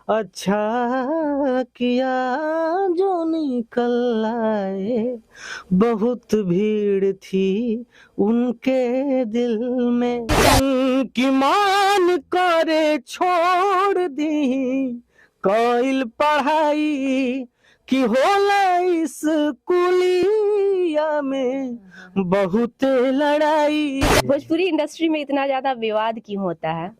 अच्छा किया जो निकल आए, बहुत भीड़ थी उनके दिल में, की मान करे छोड़ दी कोइल पढ़ाई कि होला इस कुलिया में बहुत लड़ाई। भोजपुरी इंडस्ट्री में इतना ज्यादा विवाद क्यों होता है?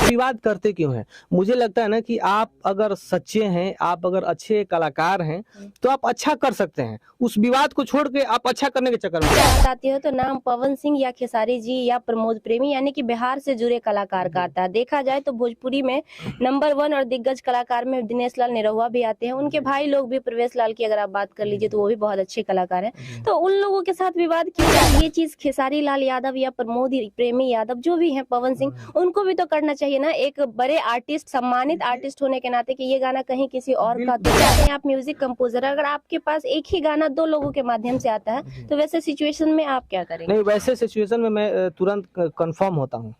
विवाद करते क्यों हैं? मुझे लगता है ना कि आप अगर सच्चे हैं, आप अगर अच्छे कलाकार हैं तो आप अच्छा कर सकते हैं। उस विवाद को छोड़ के आप अच्छा करने के चक्कर में बात आती है तो नाम पवन सिंह या खेसारी जी या प्रमोद प्रेमी यानी कि बिहार से जुड़े कलाकार का आता है। देखा जाए तो भोजपुरी में नंबर 1 और दिग्गज कलाकार में दिनेश लाल निरहुआ भी आते हैं। उनके भाई लोग भी, प्रवेश लाल की अगर आप बात कर लीजिए तो वो भी बहुत अच्छे कलाकार हैं। तो उन लोगों के साथ विवाद क्यों? ये चीज खेसारी लाल यादव या प्रमोद प्रेमी यादव जो भी है, पवन सिंह, उनको भी तो करना चाहिए ना, एक बड़े आर्टिस्ट, सम्मानित आर्टिस्ट होने के नाते कि ये गाना कहीं किसी और का तो नहीं। आप म्यूजिक कंपोजर, अगर आपके पास एक ही गाना 2 लोगों के माध्यम से आता है तो वैसे सिचुएशन में आप क्या करेंगे? नहीं, वैसे सिचुएशन में मैं तुरंत कंफर्म होता हूँ,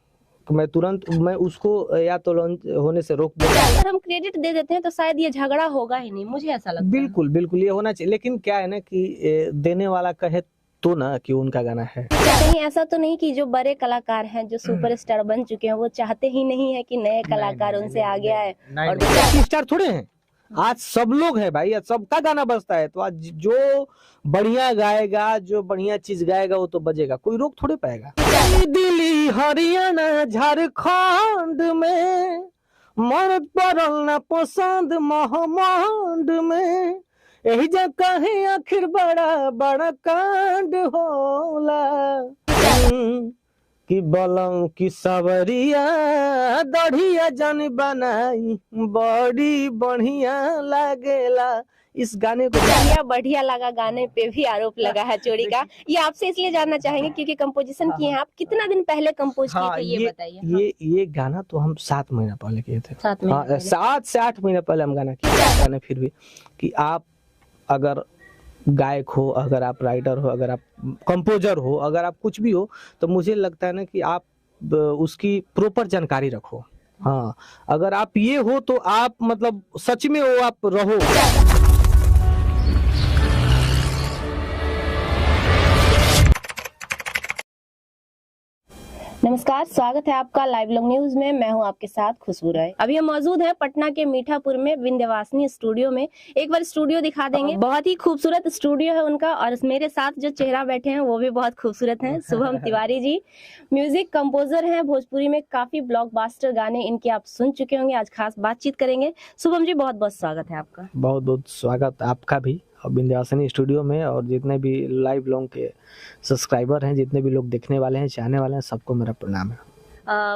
मैं तुरंत उसको या तो लॉन्च होने से रोक दूंगा। अगर हम क्रेडिट दे देते हैं तो शायद ये झगड़ा होगा ही नहीं, मुझे ऐसा लगता है। बिल्कुल बिल्कुल ये होना चाहिए, लेकिन क्या है ना कि देने वाला कहे तो ना कि उनका गाना है। कहीं ऐसा तो नहीं कि जो बड़े कलाकार हैं, जो सुपरस्टार बन चुके हैं, वो चाहते ही नहीं है कि नए कलाकार उनसे आगे आए? और स्टार थोड़े हैं, आज सब लोग हैं भाई, आज सबका गाना बजता है, तो आज जो बढ़िया गाएगा, जो बढ़िया चीज गाएगा वो तो बजेगा, कोई रोक थोड़े पाएगा। दिल्ली हरियाणा झारखंड में मर्द पड़ल ना पसंद महामंड में, यही जगह है आखिर बड़ा बड़ा कांड होला। कि बलम की सवरिया दढ़िया जन बनाई बड़ी बढ़िया लागेला। इस गाने को बढ़िया लगा गाने पे भी आरोप लगा है चोरी का। ये आपसे इसलिए जानना चाहेंगे क्योंकि कंपोजिशन किए हैं आप, कितना दिन पहले कंपोज किए थे ये बताइए? ये गाना तो हम 7 महीना पहले किए थे। 7 से 8 महीने पहले हम गाना किए गाने। फिर भी कि आप अगर गायक हो, अगर आप राइटर हो, अगर आप कंपोजर हो, अगर आप कुछ भी हो, तो मुझे लगता है ना कि आप उसकी प्रॉपर जानकारी रखो। हाँ, अगर आप ये हो तो आप मतलब सच में हो, आप रहो। नमस्कार, स्वागत है आपका लाइव लॉन्ग न्यूज में। मैं हूं आपके साथ खुशबू राय। अभी हम मौजूद हैं पटना के मीठापुर में विंध्यवासिनी स्टूडियो में। एक बार स्टूडियो दिखा देंगे। बहुत ही खूबसूरत स्टूडियो है उनका, और मेरे साथ जो चेहरा बैठे हैं वो भी बहुत खूबसूरत हैं। शुभम तिवारी जी म्यूजिक कंपोजर हैं, भोजपुरी में काफी ब्लॉकबस्टर गाने इनके आप सुन चुके होंगे। आज खास बातचीत करेंगे। शुभम जी, बहुत बहुत स्वागत है आपका। बहुत बहुत स्वागत आपका भी विंध्यवासिनी स्टूडियो में, और जितने भी लाइव लॉन्ग के सब्सक्राइबर हैं, जितने भी लोग देखने वाले हैं, चाहने वाले हैं, सबको मेरा प्रणाम है।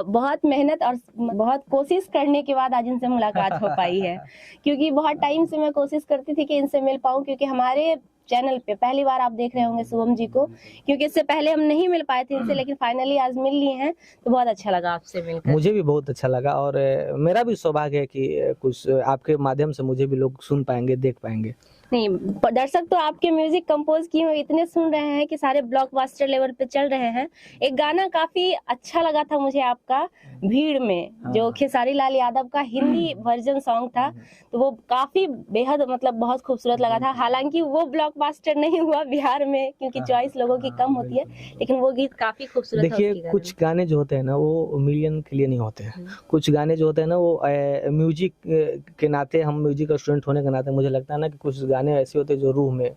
बहुत मेहनत और बहुत कोशिश करने के बाद आज इनसे मुलाकात हो पाई है, क्योंकि बहुत टाइम से मैं कोशिश करती थी कि इनसे मिल पाऊं, क्योंकि हमारे चैनल पे पहली बार आप देख रहे होंगे शुभम जी को, क्योंकि इससे पहले हम नहीं मिल पाए थे इनसे, लेकिन फाइनली आज मिल लिए हैं तो बहुत अच्छा लगा आपसे मिलकर। मुझे भी बहुत अच्छा लगा, और मेरा भी सौभाग्य है कि कुछ आपके माध्यम से मुझे भी लोग सुन पाएंगे, देख पाएंगे। नहीं, दर्शक तो आपके म्यूजिक कंपोज किए हुए इतने सुन रहे हैं कि सारे ब्लॉकबस्टर लेवल पे चल रहे हैं। एक गाना काफी अच्छा लगा था मुझे आपका, भीड़ में, जो खेसारी लाल यादव का हिंदी वर्जन सॉन्ग था, तो वो काफी बेहद मतलब बहुत खूबसूरत लगा था। हालांकि वो ब्लॉकबस्टर नहीं हुआ बिहार में, क्योंकि चॉइस लोगों की कम होती है, लेकिन वो गीत काफी खूबसूरत था। देखिए, कुछ गाने जो होते हैं ना वो मिलियन के लिए नहीं होते हैं। कुछ गाने जो होते हैं ना वो म्यूजिक के नाते, हम म्यूजिक का स्टूडेंट होने के नाते मुझे लगता है ना कि कुछ गाने ऐसे होते हैं जो रूह में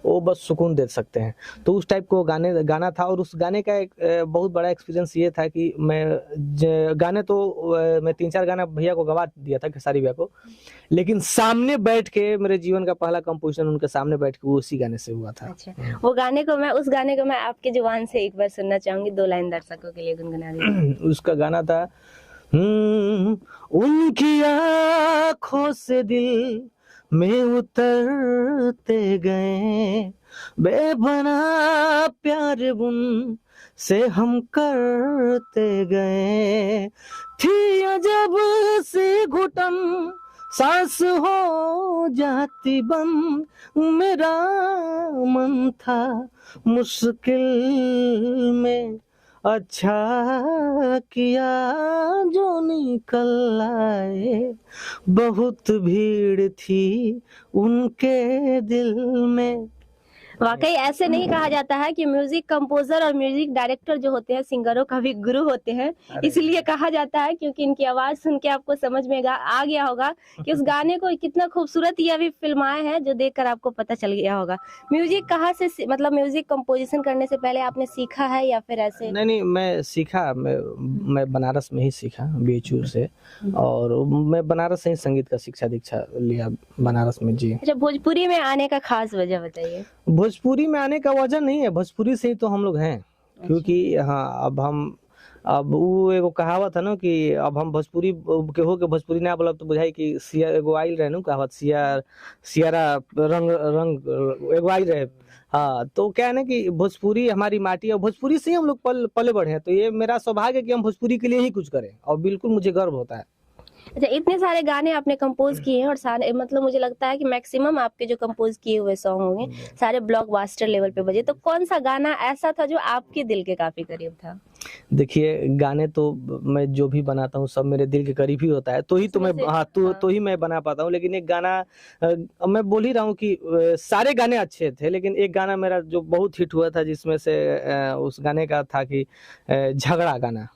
वो बस सुकून दे सकते हैं। तो उस टाइप को गाना था, और उस गाने का एक बहुत बड़ा एक्सपीरियंस ये था कि गाने तो मैं 3-4 गाना भैया को गवा दिया था, खेसारी भैया को, लेकिन सामने बैठ के मेरे जीवन का पहला कंपोजिशन उनके सामने बैठ के वो उसी गाने से हुआ था। अच्छा, वो उस गाने को मैं आपके जुबान से एक बार सुनना चाहूंगी, 2 लाइन दर्शकों के लिए गुनगुना दीजिए। उसका गाना था, उनकी आँखों से दिल में उतरते गए, बेपना प्यार उन से हम करते गए, थी अजब सी घुटन सांस हो जाती बंद, मेरा मन था मुश्किल में, अच्छा किया जो नहीं निकल आए, बहुत भीड़ थी उनके दिल में। वाकई ऐसे नहीं कहा जाता है कि म्यूजिक कंपोजर और म्यूजिक डायरेक्टर जो होते हैं सिंगरों का भी गुरु होते हैं, इसलिए कहा जाता है क्योंकि इनकी आवाज सुन के आपको समझ में आ गया होगा कि उस गाने को कितना खूबसूरत ये अभी फिल्माए है, जो देखकर आपको पता चल गया होगा। म्यूजिक कहाँ से, मतलब म्यूजिक कंपोजिशन करने से पहले आपने सीखा है या फिर ऐसे? नहीं, मैं सीखा, मैं बनारस में ही सीखा, BHU से, और मैं बनारस से ही संगीत का शिक्षा दीक्षा लिया बनारस में जी। अच्छा, भोजपुरी में आने का खास वजह बताइए। भोजपुरी में आने का वजह नहीं है, भोजपुरी से ही तो हम लोग हैं, क्योंकि हाँ अब वो एगो कहावत है ना कि अब हम भोजपुरी के हो के भोजपुरी ना बोलब तो बुझाई कि सिया एगो आइल रहे ना कहावत, सियारा रंग रंग एगो आइल रहे। हाँ, तो क्या है ना कि भोजपुरी हमारी माटी और भोजपुरी से ही हम लोग पले बढ़े हैं, तो ये मेरा सौभाग्य है कि हम भोजपुरी के लिए ही कुछ करें, और बिल्कुल मुझे गर्व होता है। अच्छा, इतने सारे गाने आपने कंपोज किए हैं और सारे, मतलब मुझे लगता है कि मैक्सिमम आपके जो कंपोज किए हुए सॉन्ग होंगे सारे ब्लॉकबस्टर लेवल पे बजे, तो कौन सा गाना ऐसा था जो आपके दिल के काफी करीब था? देखिए, गाने तो मैं जो भी बनाता हूँ सब मेरे दिल के करीब ही होता है, तो ही तो मैं तो ही मैं बना पाता हूँ। लेकिन एक गाना मैं बोल ही रहा हूँ कि सारे गाने अच्छे थे, लेकिन एक गाना मेरा जो बहुत हिट हुआ था, जिसमें से उस गाने का था कि झगड़ा गाना।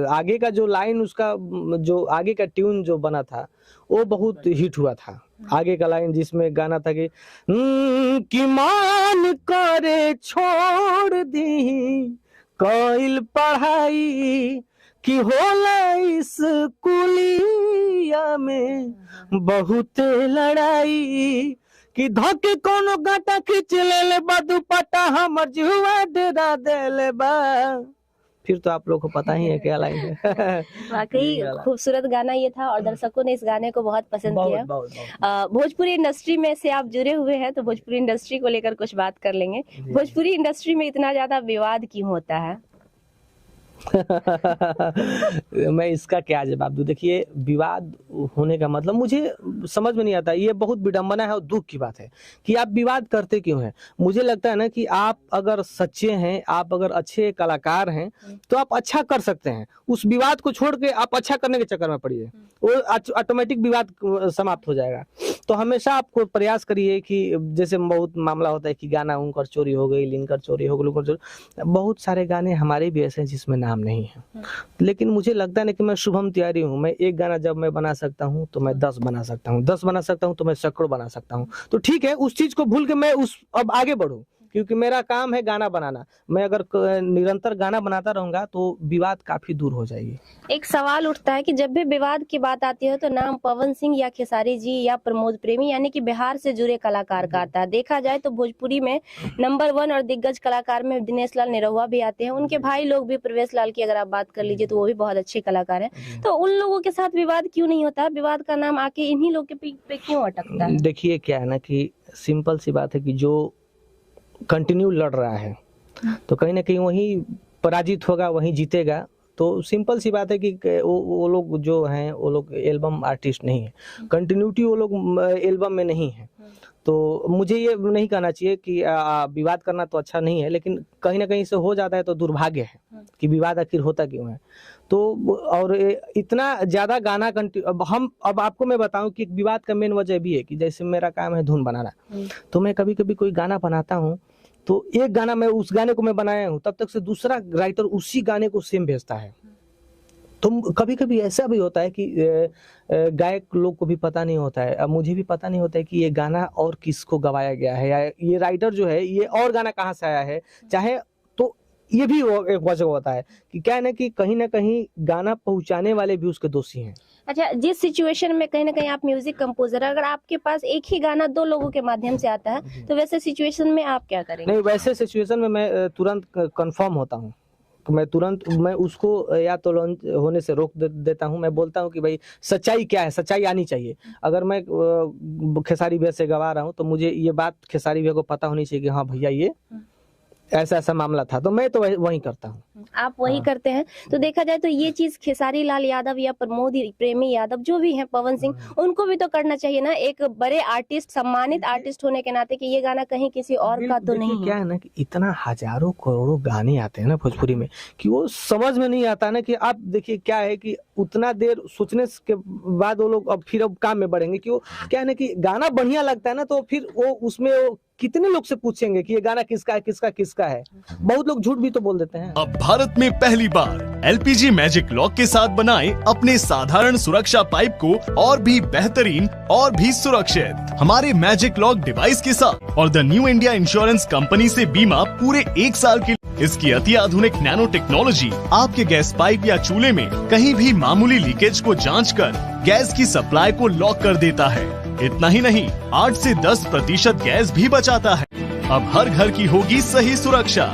आगे का जो लाइन, उसका जो आगे का ट्यून जो बना था वो बहुत हिट हुआ था। आगे का लाइन जिसमें गाना था कि मान करे छोड़ दी कोइल पढ़ाई, कि होला इस कुलिया में बहुत लड़ाई, कि धोके कोनो गाटा खींच ले बा दुपट्टा हमर जुआ डरा देले बा। फिर तो आप लोग को पता ही है क्या लाइन है। वाकई खूबसूरत गाना ये था और दर्शकों ने इस गाने को बहुत पसंद किया। भोजपुरी इंडस्ट्री में से आप जुड़े हुए हैं, तो भोजपुरी इंडस्ट्री को लेकर कुछ बात कर लेंगे। भोजपुरी इंडस्ट्री में इतना ज्यादा विवाद क्यों होता है? मैं इसका क्या जवाब दूं? देखिए, विवाद होने का मतलब मुझे समझ में नहीं आता। ये बहुत विडंबना है और दुख की बात है कि आप विवाद करते क्यों हैं। मुझे लगता है ना कि आप अगर सच्चे हैं, आप अगर अच्छे कलाकार हैं, तो आप अच्छा कर सकते हैं। उस विवाद को छोड़ के आप अच्छा करने के चक्कर में पड़िए, वो ऑटोमेटिक विवाद समाप्त हो जाएगा। तो हमेशा आपको प्रयास करिए कि जैसे बहुत मामला होता है कि गाना उनकर चोरी हो गई, लिंकर चोरी हो गई, बहुत सारे गाने हमारे भी ऐसे हैं जिसमें नाम नहीं है। लेकिन मुझे लगता है कि मैं शुभम तिवारी हूँ, मैं एक गाना जब मैं बना सकता हूँ तो मैं 10 बना सकता हूँ, 10 बना सकता हूँ तो मैं सैकड़ों बना सकता हूँ। तो ठीक है, उस चीज को भूल के मैं अब आगे बढ़ूं, क्योंकि मेरा काम है गाना बनाना। मैं अगर निरंतर गाना बनाता रहूंगा तो विवाद काफी दूर हो जाएगी। एक सवाल उठता है कि जब भी विवाद की बात आती है तो नाम पवन सिंह या खेसारी जी या प्रमोद प्रेमी, यानी कि बिहार से जुड़े कलाकार का आता है। देखा जाए तो भोजपुरी में नंबर 1 और दिग्गज कलाकार में दिनेश लाल निरहुआ भी आते हैं। उनके भाई लोग भी, प्रवेश लाल की अगर आप बात कर लीजिए तो वो भी बहुत अच्छे कलाकार हैं। तो उन लोगों के साथ विवाद क्यों नहीं होता? विवाद का नाम आके इन्हीं लोग के पे क्यों अटकता है? देखिए, क्या है ना कि सिंपल सी बात है कि जो कंटिन्यू लड़ रहा है तो कहीं ना कहीं वही पराजित होगा, वही जीतेगा। तो सिंपल सी बात है कि वो लोग जो हैं वो लोग एल्बम आर्टिस्ट नहीं है, कंटिन्यूटी वो लोग एल्बम में नहीं है। तो मुझे ये नहीं कहना चाहिए कि विवाद करना तो अच्छा नहीं है, लेकिन कहीं ना कहीं से हो जाता है तो दुर्भाग्य है कि विवाद आखिर होता क्यों है। तो और इतना ज्यादा गाना अब आपको मैं बताऊं कि विवाद का मेन वजह भी है कि जैसे मेरा काम है धुन बनाना, तो मैं कभी कभी कोई गाना बनाता हूँ तो एक गाना मैं उस गाने को मैं बनाया हूँ, तब तक से दूसरा राइटर उसी गाने को सेम भेजता है। तो कभी कभी ऐसा भी होता है कि गायक लोग को भी पता नहीं होता है, अब मुझे भी पता नहीं होता है कि ये गाना और किसको गवाया गया है, या ये राइटर जो है ये और गाना कहाँ से आया है। चाहे तो ये भी एक वजह होता है कि क्या है ना कहीं गाना पहुंचाने वाले भी उसके दोषी हैं। अच्छा, जिस सिचुएशन में कहीं ना कहीं आप म्यूजिक कंपोजर, अगर आपके पास एक ही गाना 2 लोगों के माध्यम से आता है तो वैसे सिचुएशन में आप क्या करेंगे? नहीं, वैसे सिचुएशन में मैं तुरंत कंफर्म होता हूँ, मैं उसको या तो लॉन्च होने से रोक देता हूँ। मैं बोलता हूँ कि भाई सच्चाई क्या है, सच्चाई आनी चाहिए। अगर मैं खेसारी भैया से गवा रहा हूँ तो मुझे ये बात खेसारी भैया को पता होनी चाहिए कि हाँ भैया ये ऐसा ऐसा मामला था, तो मैं तो वही करता हूँ। आप वही हाँ। करते हैं। तो देखा जाए तो ये चीज खेसारी लाल यादव या प्रमोद प्रेमी यादव जो भी हैं, पवन सिंह, उनको भी तो करना चाहिए ना, एक बड़े आर्टिस्ट, सम्मानित आर्टिस्ट होने के नाते, कि ये गाना कहीं किसी और का तो नहीं क्या है। है ना कि इतना हजारों करोड़ों गाने आते हैं ना भोजपुरी में, कि वो समझ में नहीं आता ना, कि आप देखिए क्या है कि उतना देर सोचने के बाद वो लोग अब काम में बढ़ेंगे, कि वो क्या है ना कि गाना बढ़िया लगता है ना, तो फिर वो उसमें कितने लोग से पूछेंगे कि ये गाना किसका है, किसका है। बहुत लोग झूठ भी तो बोल देते हैं। अब भारत में पहली बार एलपीजी मैजिक लॉक के साथ बनाएं अपने साधारण सुरक्षा पाइप को और भी बेहतरीन और भी सुरक्षित। हमारे मैजिक लॉक डिवाइस के साथ और the new India insurance company से बीमा पूरे 1 साल के लिए। इसकी अति आधुनिक नैनो टेक्नोलॉजी आपके गैस पाइप या चूल्हे में कहीं भी मामूली लीकेज को जांच कर गैस की सप्लाई को लॉक कर देता है। इतना ही नहीं, 8 से 10% गैस भी बचाता है। अब हर घर की होगी सही सुरक्षा।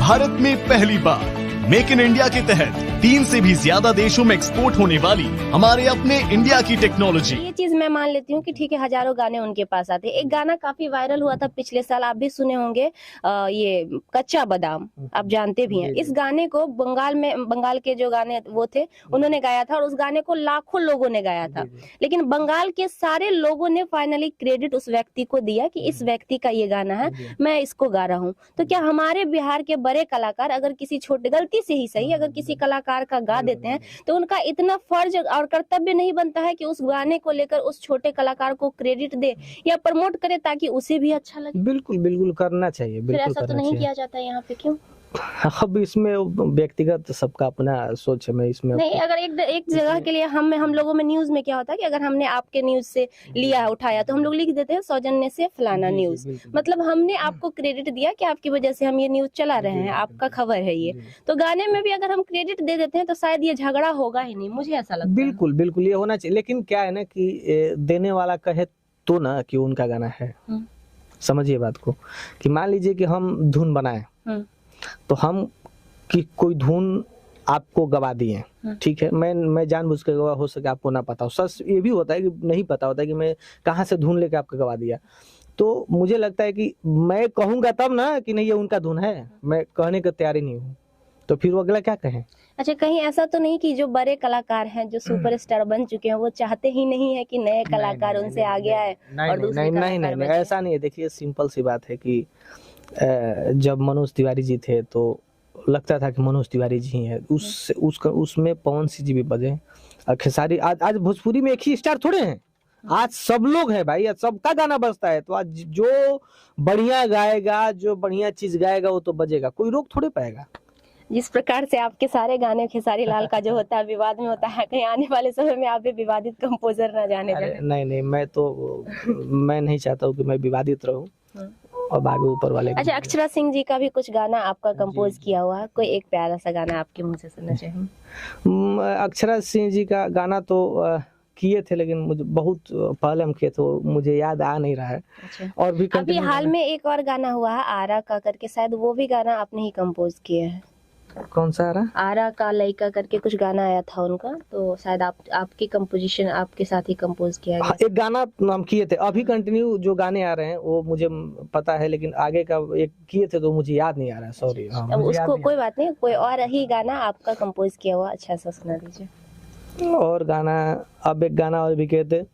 भारत में पहली बार मेक इन इंडिया के तहत 3 से भी ज्यादा देशों में एक्सपोर्ट होने वाली हमारे अपने इंडिया की टेक्नोलॉजी। ये चीज मैं मान लेती हूँ कि ठीक है, हजारों गाने उनके पास आते। एक गाना काफी वायरल हुआ था पिछले साल, आप भी सुने होंगे, ये कच्चा बादाम, आप जानते भी हैं। इस गाने को बंगाल के जो गाने वो थे उन्होंने गाया था, और उस गाने को लाखों लोगों ने गाया था। लेकिन बंगाल के सारे लोगों ने फाइनली क्रेडिट उस व्यक्ति को दिया कि इस व्यक्ति का ये गाना है, मैं इसको गा रहा हूँ। तो क्या हमारे बिहार के बड़े कलाकार अगर किसी छोटे, गलती से ही सही, अगर किसी कलाकार का गा देते हैं, तो उनका इतना फर्ज और कर्तव्य नहीं बनता है कि उस गाने को लेकर उस छोटे कलाकार को क्रेडिट दे या प्रमोट करे, ताकि उसे भी अच्छा लगे? बिल्कुल बिल्कुल करना चाहिए, फिर बिल्कुल ऐसा तो करना नहीं चाहिए। किया जाता है यहाँ पे, क्यों? अब इसमें व्यक्तिगत सबका अपना सोच है, मैं इसमें नहीं, अगर एक जगह के लिए हम लोगों में न्यूज में क्या होता है कि अगर हमने आपके न्यूज से लिया उठाया, तो हम लोग लिख देते हैं सौजन्य से फलाना न्यूज। मतलब हमने आपको क्रेडिट दिया कि आपकी वजह से हम ये न्यूज चला रहे हैं, आपका खबर है ये। तो गाने में भी अगर हम क्रेडिट दे देते हैं तो शायद ये झगड़ा होगा ही नहीं, मुझे ऐसा लगता है। बिल्कुल बिल्कुल ये होना चाहिए। लेकिन क्या है ना कि देने वाला कहे तो ना कि उनका गाना है। समझिए बात को, कि मान लीजिए कि हम धुन बनाए, तो हम कि कोई धुन आपको गवा दिए, ठीक है, मैं जानबूझ के गवा, हो सके आपको ना पता हो। सच ये भी होता है कि नहीं पता होता है कि मैं कहाँ से धुन लेके आपको गवा दिया। तो मुझे लगता है कि मैं कहूंगा तब ना कि नहीं ये उनका धुन है, मैं कहने की तैयारी नहीं हूँ, तो फिर वो अगला क्या कहें। अच्छा, कहीं ऐसा तो नहीं कि जो बड़े कलाकार हैं, जो सुपरस्टार बन चुके हैं, वो चाहते ही नहीं है कि नए कलाकार उनसे आगे आए और दूसरे कलाकार बने? ऐसा नहीं है। देखिए सिंपल सी बात है कि जब मनोज तिवारी जी थे तो लगता था कि मनोज तिवारी जी हैं, उसमें पवन सिंह जी भी बजे, खेसारी। आज भोजपुरी में एक ही स्टार थोड़े हैं, आज सब लोग हैं भाई, आज सबका गाना बजता है। तो आज जो बढ़िया गाएगा, जो बढ़िया चीज गाएगा, वो तो बजेगा, कोई रोक थोड़े पाएगा। जिस प्रकार से आपके सारे गाने खेसारी लाल का जो होता है विवाद में होता है, कहीं आने वाले समय में आप भी विवादित कंपोजर ना जाने जाए? नहीं, मैं नहीं चाहता हूँ कि मैं विवादित रहूं, और आगे ऊपर वाले। अच्छा, अक्षरा सिंह जी का भी कुछ गाना आपका कंपोज किया हुआ है, कोई एक प्यारा सा गाना आपके मुंह से सुनना चाहिए। अक्षरा सिंह जी का गाना तो किए थे, लेकिन मुझे बहुत पहले हम किए थे, मुझे याद आ नहीं रहा है। अच्छा। और भी अभी हाल में एक और गाना हुआ है आरा का करके, शायद वो भी गाना आपने ही कंपोज किया है। कौन सा रहा? आरा का लइका करके कुछ गाना आया था उनका, तो शायद आपकी कंपोजिशन आपके साथ ही कंपोज किया गया। एक गाना हम किए थे, अभी कंटिन्यू जो गाने आ रहे हैं वो मुझे पता है, लेकिन आगे का एक किए थे तो मुझे याद नहीं आ रहा है, सॉरी। अब उसको कोई बात नहीं, कोई और ही गाना आपका कंपोज किया हुआ अच्छा सा सुना दीजिए। और गाना, अब एक गाना और भी कहते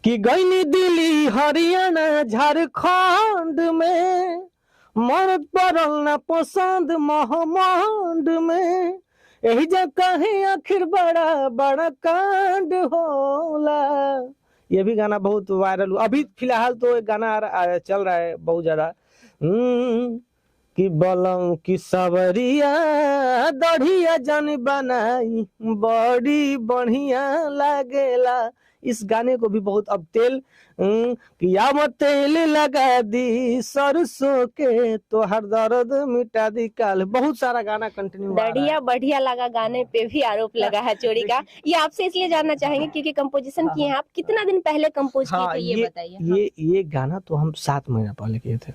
कि गईनी दिल्ली हरियाणा झारखंड में, मरद पड़ल ना पसंद महमंड में, यही जगह है आखिर बड़ा बड़ा कांड होला। ये भी गाना बहुत वायरल हुआ। अभी फिलहाल तो एक गाना चल रहा है बहुत ज्यादा, कि बलम की सवरिया दढ़िया जन बनाई बड़ी बढ़िया लागेला। इस गाने को भी बहुत, अब तेल किया मत तेल लगा दी सरसों के, तो हर दर्द मिटा दी काल। बहुत सारा गाना कंटिन्यू। बढ़िया बढ़िया लगा गाने पे भी आरोप लगा है चोरी का। ये आपसे इसलिए जानना चाहेंगे क्योंकि कंपोजिशन किए हैं आप, कितना दिन पहले कंपोज किए थे ये बताइए। ये गाना तो हम 7 महीना पहले किए थे।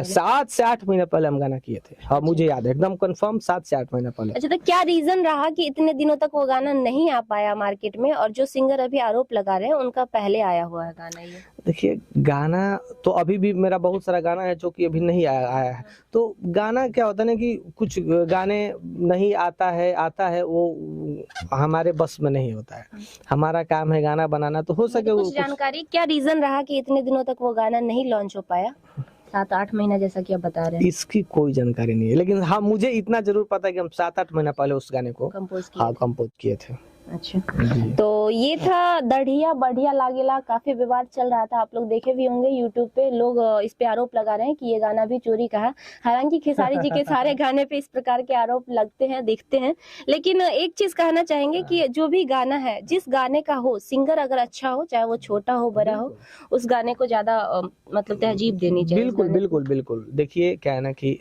7 से 8 महीना पहले हम गाना किए थे। हाँ, मुझे याद है एकदम कंफर्म, 7 से 8 महीना पहले। अच्छा, तो क्या रीजन रहा कि इतने दिनों तक वो गाना नहीं आ पाया मार्केट में, और जो सिंगर अभी आरोप लगा रहे हैं उनका पहले आया हुआ है गाना? बताइए। देखिए गाना तो अभी भी मेरा बहुत सारा गाना है जो कि अभी नहीं आया है। तो गाना क्या होता है ना कि कुछ गाने नहीं आता है वो हमारे बस में नहीं होता है। हमारा काम है गाना बनाना, तो हो सके वो कुछ जानकारी, क्या रीजन रहा कि इतने दिनों तक वो गाना नहीं लॉन्च हो पाया? 7-8 महीना जैसा कि आप बता रहे हैं इसकी कोई जानकारी नहीं है, लेकिन हाँ मुझे इतना जरूर पता है कि हम 7-8 महीना पहले उस गाने को कंपोज किया। हाँ कंपोज किए थे। अच्छा, जी। तो ये था दढ़िया बढ़िया लागेला। काफी विवाद चल रहा था, आप लोग देखे भी होंगे यूट्यूब पे। लोग इस पे आरोप लगा रहे हैं कि ये गाना भी चोरी का है। हालांकि खेसारी जी के सारे गाने पे इस प्रकार के आरोप लगते हैं, दिखते हैं। लेकिन एक चीज कहना चाहेंगे कि जो भी गाना है, जिस गाने का हो, सिंगर अगर अच्छा हो, चाहे वो छोटा हो बड़ा हो, उस गाने को ज्यादा मतलब तहजीब देनी चाहिए। बिल्कुल बिल्कुल बिल्कुल। देखिए क्या है ना कि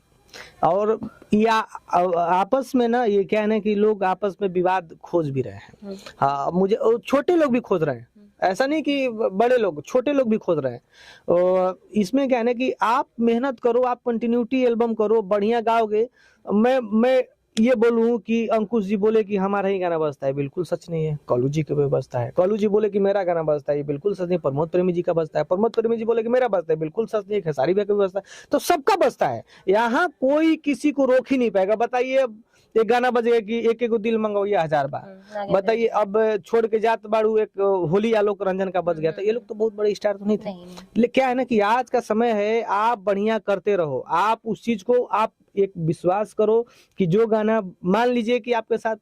और या आपस में ना ये क्या है ना कि लोग आपस में विवाद खोज भी रहे हैं। हाँ मुझे छोटे लोग भी खोज रहे हैं, ऐसा नहीं कि बड़े लोग, छोटे लोग भी खोज रहे हैं। और इसमें क्या है ना कि आप मेहनत करो, आप कंटिन्यूटी एल्बम करो, बढ़िया गाओगे। मैं ये बोलूं कि अंकुश जी बोले कि हमारा ही गाना बजता है, बिल्कुल सच नहीं है। कॉलू जी का भी बजता है। कॉलू जी बोले कि मेरा गाना बजता है, ये बिल्कुल सच नहीं। प्रमोद प्रेमी जी का बजता है। प्रमोद प्रेमी जी बोले कि मेरा बजता है, बिल्कुल सच नहीं। खेसारी भैया का भी बजता है, तो सबका बजता है। यहाँ कोई किसी को रोक ही नहीं पाएगा। बताइए अब एक गाना बजेगा कि एक एक दिल मंगाओ ये 1000 बार। बताइए अब छोड़ के जात बाड़ू एक होली आलोक रंजन का बज गया, तो ये लोग तो बहुत बड़े स्टार तो नहीं थे। लेकिन क्या है ना कि आज का समय है, आप बढ़िया करते रहो। आप उस चीज को आप एक विश्वास करो कि जो गाना, मान लीजिए कि आपके साथ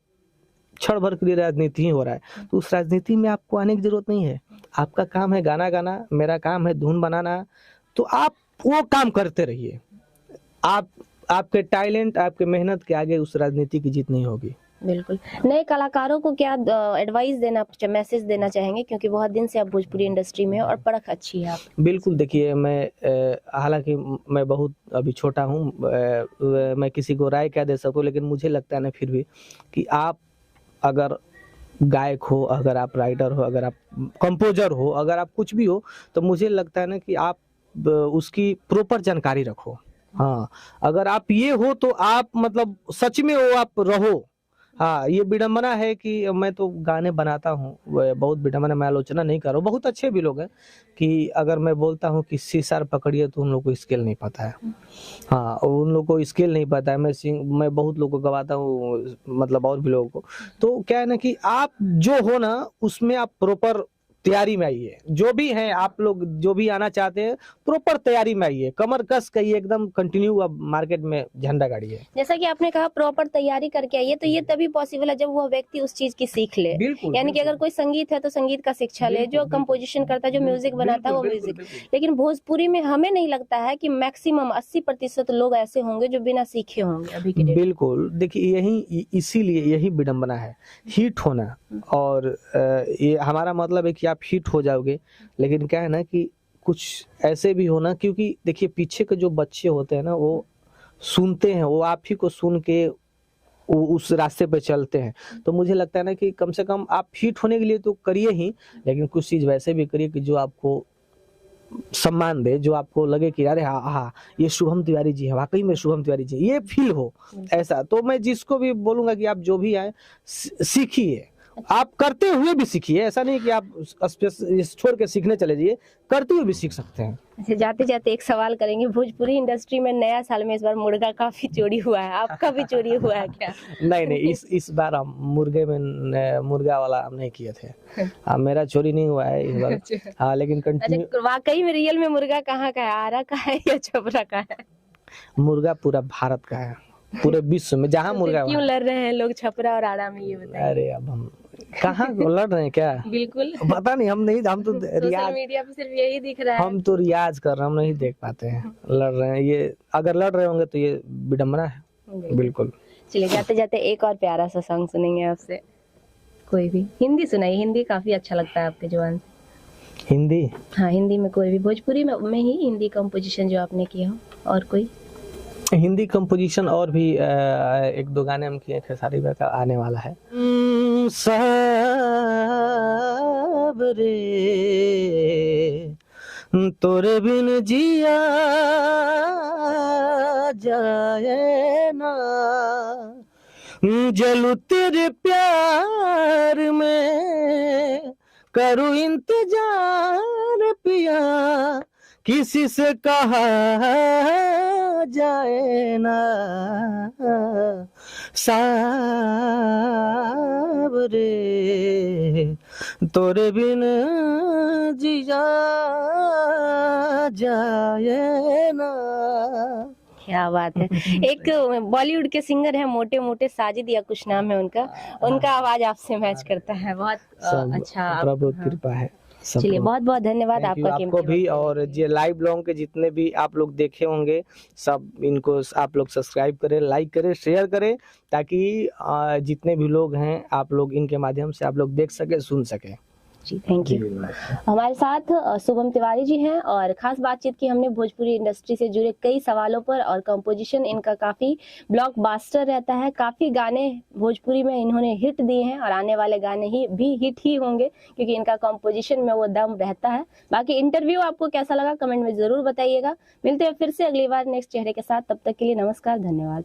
क्षण भर के लिए राजनीति ही हो रहा है, तो उस राजनीति में आपको आने की जरूरत नहीं है। आपका काम है गाना गाना, मेरा काम है धुन बनाना, तो आप वो काम करते रहिए। आपके टैलेंट, आपके मेहनत के आगे उस राजनीति की जीत नहीं होगी। बिल्कुल। नए कलाकारों को क्या एडवाइस देना, मैसेज देना चाहेंगे, क्योंकि बहुत दिन से आप भोजपुरी इंडस्ट्री में और परख अच्छी है आप? बिल्कुल। देखिए मैं हालांकि मैं बहुत अभी छोटा हूँ, मैं किसी को राय क्या दे सकूँ, लेकिन मुझे लगता है ना फिर भी कि आप अगर गायक हो, अगर आप राइटर हो, अगर आप कंपोजर हो, अगर आप कुछ भी हो, तो मुझे लगता है ना कि आप उसकी प्रॉपर जानकारी रखो। हाँ अगर आप ये हो तो आप मतलब सच में वो आप रहो। हाँ ये विडम्बना है कि मैं तो गाने बनाता हूँ, बहुत विडम्बना, मैं आलोचना नहीं कर रहा हूँ। बहुत अच्छे भी लोग हैं कि अगर मैं बोलता हूँ कि सीसार पकड़िए तो उन लोगों को स्केल नहीं पता है। हाँ उन लोगों को स्केल नहीं पता है। मैं बहुत लोगों को गवाता हूँ, मतलब और भी लोगों को। तो क्या है ना कि आप जो हो ना उसमें आप प्रॉपर तैयारी में आइए। जो भी हैं आप लोग, जो भी आना चाहते हैं, प्रॉपर तैयारी में आइए, कमर कस के एकदम कंटिन्यू अब मार्केट में झंडा गाड़िए। जैसा कि आपने कहा प्रॉपर तैयारी करके आइए, तो ये तभी पॉसिबल है जब वह व्यक्ति उस चीज की सीख ले। यानी कि अगर कोई संगीत है तो संगीत का शिक्षा ले, जो कंपोजिशन करता है, जो म्यूजिक बनाता है वो म्यूजिक। लेकिन भोजपुरी में हमें नहीं लगता है कि मैक्सिमम 80% लोग ऐसे होंगे जो बिना सीखे होंगे अभी के डेट। बिल्कुल। देखिए यही, इसीलिए यही विडंबना है, हिट होना। और ये हमारा मतलब है कि आप हिट हो जाओगे, लेकिन क्या है ना कि कुछ ऐसे भी होना, क्योंकि देखिए पीछे के जो बच्चे होते हैं ना वो सुनते हैं, वो आप ही को सुन के वो उस रास्ते पे चलते हैं। तो मुझे लगता है ना कि कम से कम आप हिट होने के लिए तो करिए ही, लेकिन कुछ चीज वैसे भी करिए कि जो आपको सम्मान दे, जो आपको लगे कि अरे हाँ हाँ ये शुभम तिवारी जी है, वाकई में शुभम तिवारी जी, ये फील हो ऐसा। तो मैं जिसको भी बोलूंगा कि आप जो भी आए सीखिए, आप करते हुए भी सीखिए। ऐसा नहीं कि आप छोड़ के सीखने चले जाइए, करते हुए भी सीख सकते हैं। अच्छा, जाते जाते एक सवाल करेंगे, भोजपुरी इंडस्ट्री में नया साल में इस बार मुर्गा काफी चोरी हुआ है, आपका भी चोरी हुआ है क्या? नहीं इस बार हम मुर्गा वाला हम नहीं किए थे। हाँ मेरा चोरी नहीं हुआ है इस बार। हाँ लेकिन अच्छा, वाकई में रियल में मुर्गा कहाँ का है, आरा का है या छपरा का है? मुर्गा पूरा भारत का है, पूरे विश्व में जहाँ मुर्गा। क्यों लड़ रहे हैं लोग छपरा और आरा में, ये बताइए। अरे अब हम कहाँ लड़ रहे हैं क्या? बिल्कुल पता नहीं, हम तो सोशल मीडिया पे सिर्फ यही दिख रहा है। हम तो रियाज कर रहे हैं, हम नहीं देख पाते हैं लड़ रहे हैं। ये अगर लड़ रहे होंगे तो ये विडम्बना है। बिल्कुल। चलिए जाते जाते एक और प्यारा सा सॉन्ग सुनेंगे आपसे, कोई भी हिंदी सुनाइए, हिंदी काफी अच्छा लगता है आपके जुबान से। हिंदी? हाँ हिंदी में कोई भी, भोजपुरी में ही हिंदी कंपोजिशन जो आपने किया हो। और कोई हिंदी कंपोजिशन और भी एक दो गाने हम किए, खेसारी भैया का आने वाला है। साब रे तोरे बिन जिया जाए ना, जलू तेरे प्यार में करूँ इंतजार पिया किसी से कहा जाए ना सावरे तोरे बिन जिया जाए ना। क्या बात है। एक बॉलीवुड के सिंगर हैं मोटे मोटे, साजिद या कुछ नाम है उनका, उनका आवाज आपसे मैच करता है। बहुत अच्छा, प्रभु कृपा है। चलिए बहुत बहुत धन्यवाद Thank you आपका आपको भी, और ये लाइव ब्लॉग के जितने भी आप लोग देखे होंगे सब इनको आप लोग सब्सक्राइब करें, लाइक करें, शेयर करें, ताकि जितने भी लोग हैं आप लोग इनके माध्यम से आप लोग देख सके, सुन सके। जी थैंक यू। हमारे साथ शुभम तिवारी जी हैं और खास बातचीत की हमने भोजपुरी इंडस्ट्री से जुड़े कई सवालों पर, और कंपोजिशन इनका काफी ब्लॉकबस्टर रहता है। काफी गाने भोजपुरी में इन्होंने हिट दिए हैं और आने वाले गाने भी हिट ही होंगे, क्योंकि इनका कंपोजिशन में वो दम रहता है। बाकी इंटरव्यू आपको कैसा लगा कमेंट में जरूर बताइएगा। मिलते हैं फिर से अगली बार नेक्स्ट चेहरे के साथ, तब तक के लिए नमस्कार, धन्यवाद।